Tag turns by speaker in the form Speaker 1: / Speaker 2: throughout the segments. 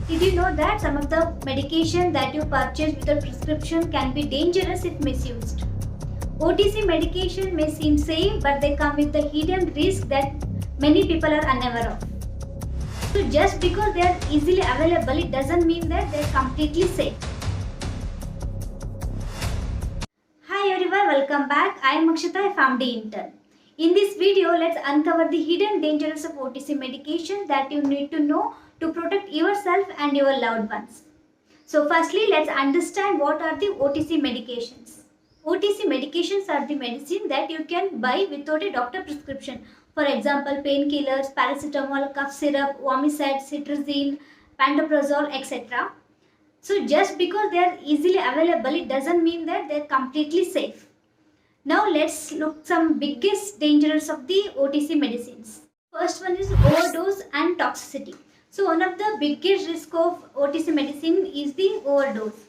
Speaker 1: Did you know that some of the medication that you purchase without prescription can be dangerous if misused? OTC medication may seem safe, but they come with the hidden risk that many people are unaware of. So just because they are easily available, it doesn't mean that they are completely safe. Hi everyone, welcome back. I am Akshita, a PharmD intern. In this video, let's uncover the hidden dangers of OTC medication that you need to know to protect yourself and your loved ones. So firstly, let's understand what are the OTC medications. OTC medications are the medicine that you can buy without a doctor prescription. For example, painkillers, paracetamol, cough syrup, Womiside, cetirizine, pantoprazole, etc. So just because they are easily available, it doesn't mean that they are completely safe. Now let's look some biggest dangers of the OTC medicines. First one is overdose and toxicity. So one of the biggest risk of OTC medicine is the overdose.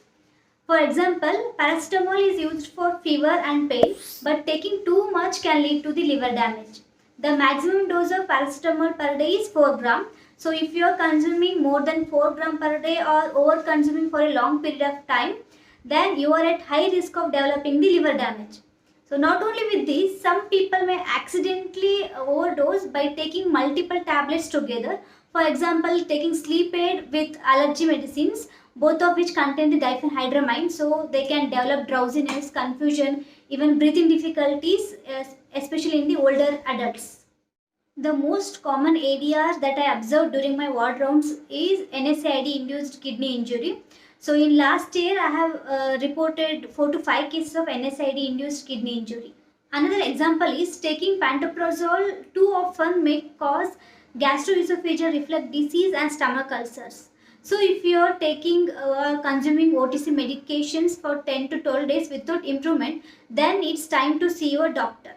Speaker 1: For example, paracetamol is used for fever and pain, but taking too much can lead to the liver damage. The maximum dose of paracetamol per day is 4 gram. So if you are consuming more than 4 gram per day or over consuming for a long period of time, then you are at high risk of developing the liver damage. So not only with this, some people may accidentally overdose by taking multiple tablets together. For example, taking sleep aid with allergy medicines, both of which contain the diphenhydramine, so they can develop drowsiness, confusion, even breathing difficulties, especially in the older adults. The most common ADRs that I observed during my ward rounds is NSAID induced kidney injury. So in last year, I have reported 4 to 5 cases of NSAID induced kidney injury. Another example is taking pantoprazole too often may cause gastroesophageal reflux disease and stomach ulcers. So if you are taking consuming OTC medications for 10 to 12 days without improvement, then it's time to see your doctor.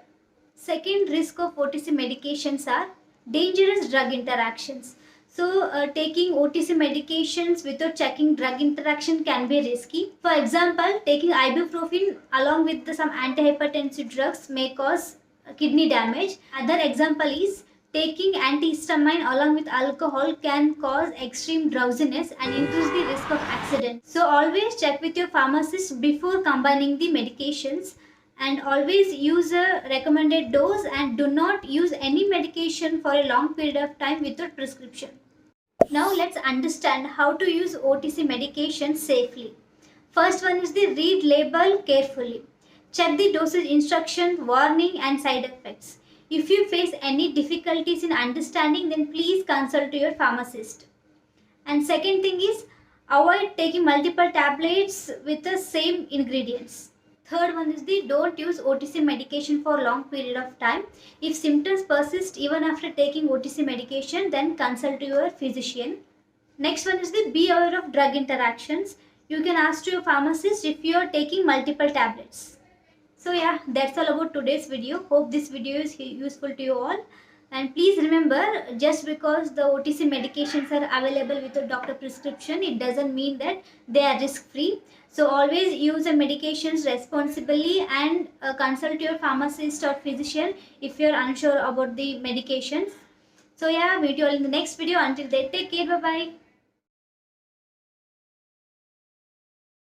Speaker 1: Second risk of OTC medications are dangerous drug interactions. So taking OTC medications without checking drug interaction can be risky. For example, taking ibuprofen along with some antihypertensive drugs may cause kidney damage. Other example is taking antihistamine along with alcohol can cause extreme drowsiness and increase the risk of accident. So always check with your pharmacist before combining the medications, and always use a recommended dose and do not use any medication for a long period of time without prescription. Now let's understand how to use OTC medication safely. First one is the read label carefully. Check the dosage instruction, warning and side effects. If you face any difficulties in understanding, then please consult your pharmacist. And second thing is avoid taking multiple tablets with the same ingredients. Third one is the don't use OTC medication for long period of time. If symptoms persist even after taking OTC medication, then consult your physician. Next one is the be aware of drug interactions. You can ask to your pharmacist if you are taking multiple tablets. So yeah, that's all about today's video. Hope this video is useful to you all. And please remember, just because the OTC medications are available with a doctor prescription, it doesn't mean that they are risk-free. So always use the medications responsibly and consult your pharmacist or physician if you are unsure about the medications. So yeah, meet you all in the next video. Until then, take care. Bye-bye.